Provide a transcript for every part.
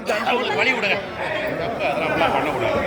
அவங்களுக்கு வழி விடுங்க. அதெல்லாம் பண்ணக்கூடாது.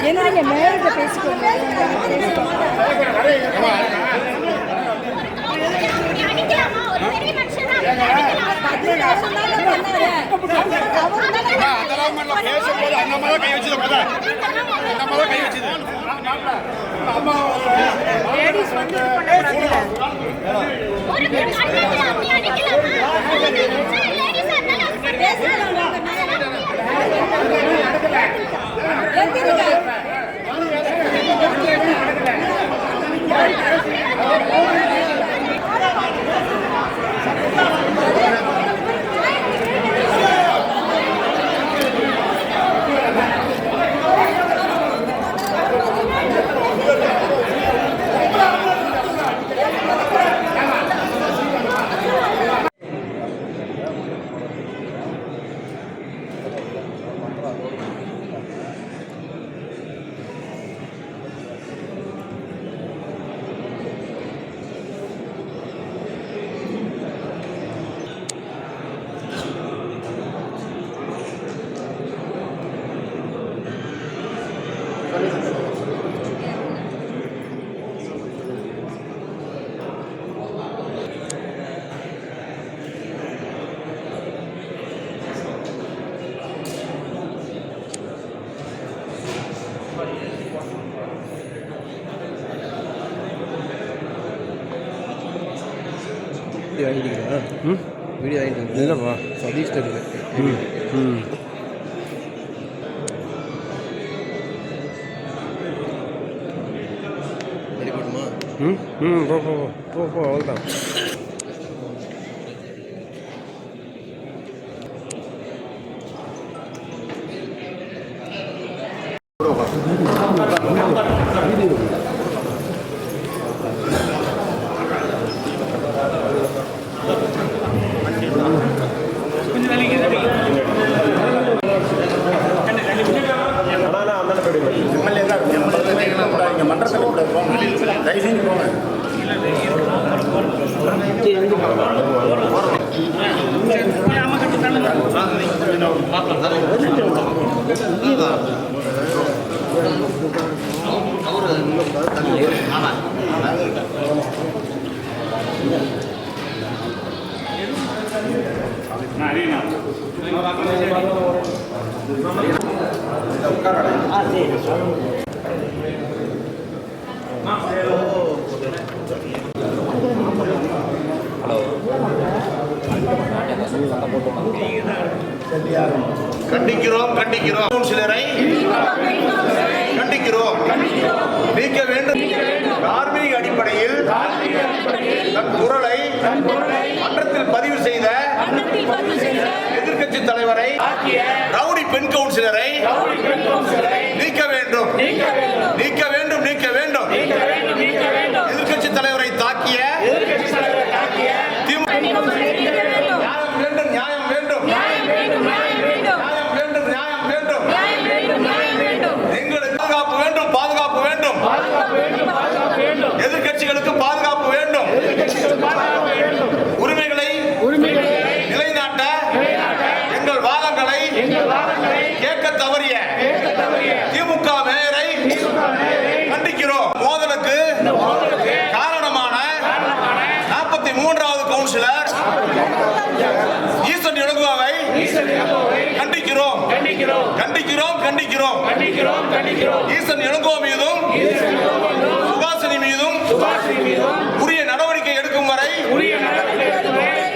என்னங்க மேல பேசிக்கோங்க. வீடியோ வாங்கிட்டீங்களா? வீடியோ வாங்கிட்டீங்க இல்லைப்பா சதீஷ் இருக்கு. போ அவ்வளோதான். மன்றத்தில் கூட போங்க, தயவு செஞ்சு போங்க. கண்டிக்கிறோம் சிலரை கண்டிக்கிறோம். நீக்க வேண்டும். தார்மீக அடிப்படையில் தன் குரலை மன்றத்தில் பதிவு செய்த எதிர்க்கட்சி தலைவரை ரவுடி பெண் கவுன்சிலரை நீக்க வேண்டும். நீக்க வேண்டும். நீக்க வேண்டும். எதிர்க்கட்சி தலைவரை தாக்கிய எதிர்க்கட்சிகளுக்கு பாதுகாப்பு வேண்டும். உரிமைகளை நிலைநாட்ட எங்கள் வாதங்களை கேட்க தவறிய திமுக மேயரை கண்டிக்கிறோம். மோதலுக்கு காரணமான 43வது கவுன்சிலர் ஈசன் இளங்குவாவை கண்டிக்கிறோம். ஈசன் இளங்குவா மீதும் சுகாசினி மீதும் உரிய நடவடிக்கை எடுக்கும் வரை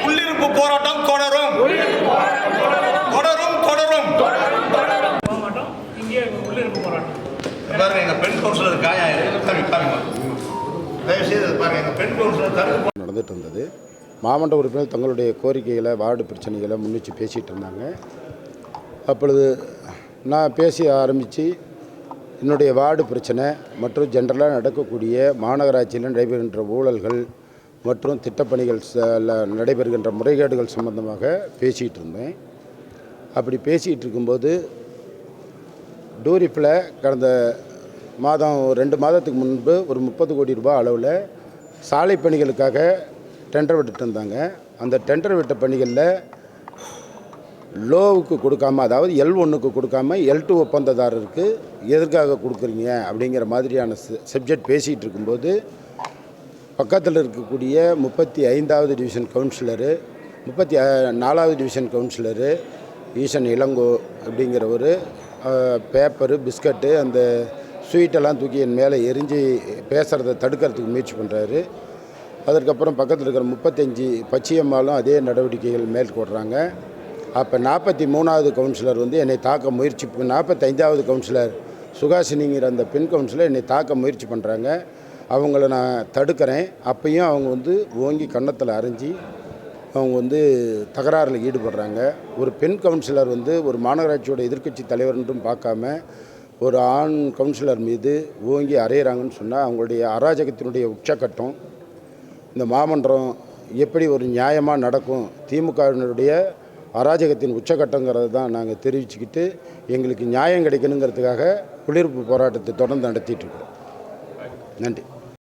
உள்ளிருப்பு போராட்டம் தொடரும். பாருங்க, எங்க பெண் கவுன்சிலர் நடந்துட்டு இருந்தது. மாவட்ட உறுப்பினர் தங்களுடைய கோரிக்கைகளை, வார்டு பிரச்சனைகளை முன்னிச்சு பேசிகிட்டு இருந்தாங்க. அப்பொழுது நான் பேசி ஆரம்பித்து என்னுடைய வார்டு பிரச்சனை மற்றும் ஜென்ரலாக நடக்கக்கூடிய மாநகராட்சியில் நடைபெறுகின்ற ஊழல்கள் மற்றும் திட்டப்பணிகள் நடைபெறுகின்ற முறைகேடுகள் சம்பந்தமாக பேசிகிட்டு இருந்தேன். அப்படி பேசிகிட்டு இருக்கும்போது டூரிப்பில் கடந்த மாதம் 2 மாதத்துக்கு முன்பு ஒரு 30 கோடி ரூபாய் அளவில் சாலை பணிகளுக்காக டெண்டர் விட்டுட்டு இருந்தாங்க. அந்த டெண்டர் விட்ட பணிகளில் லோவுக்கு கொடுக்காம, அதாவது L1க்கு கொடுக்காம L2 ஒப்பந்ததாரருக்கு எதற்காக கொடுக்குறீங்க அப்படிங்கிற மாதிரியான சப்ஜெக்ட் பேசிகிட்டு இருக்கும்போது பக்கத்தில் இருக்கக்கூடிய 35வது டிவிஷன் கவுன்சிலரு, 34வது டிவிஷன் கவுன்சிலரு ஈசன் இளங்கோ அப்படிங்கிற ஒரு பேப்பரு, பிஸ்கட்டு, அந்த ஸ்வீட்டெல்லாம் தூக்கி என் மேலே எரிஞ்சு பேசுகிறத தடுக்கிறதுக்கு முயற்சி பண்ணுறாரு. அதற்கப்புறம் பக்கத்தில் இருக்கிற 35 பச்சையம்மாலும் அதே நடவடிக்கைகள் மேற்கொள்கிறாங்க. அப்போ 43வது கவுன்சிலர் வந்து என்னை தாக்க முயற்சி, 45வது கவுன்சிலர் சுகாசினிங்கிற அந்த பெண் கவுன்சிலர் என்னை தாக்க முயற்சி பண்ணுறாங்க. அவங்கள நான் தடுக்கிறேன். அப்பையும் அவங்க வந்து ஓங்கி கன்னத்தில் அரைஞ்சி அவங்க வந்து தகராறில் ஈடுபடுறாங்க. ஒரு பெண் கவுன்சிலர் வந்து ஒரு மாநகராட்சியோட எதிர்க்கட்சி தலைவர் என்றும் பார்க்காம ஒரு ஆண் கவுன்சிலர் மீது ஓங்கி அறையிறாங்கன்னு சொன்னால் அவங்களுடைய அராஜகத்தினுடைய உச்சக்கட்டம். இந்த மாமன்றம் எப்படி ஒரு நியாயமாக நடக்கும், திமுகவினுடைய அராஜகத்தின் உச்சக்கட்டங்கிறது தான் நாங்கள் தெரிவிச்சுக்கிட்டு எங்களுக்கு நியாயம் கிடைக்கணுங்கிறதுக்காக குளிர்ப்பு போராட்டத்தை தொடர்ந்து நடத்திட்டுருக்கோம். நன்றி.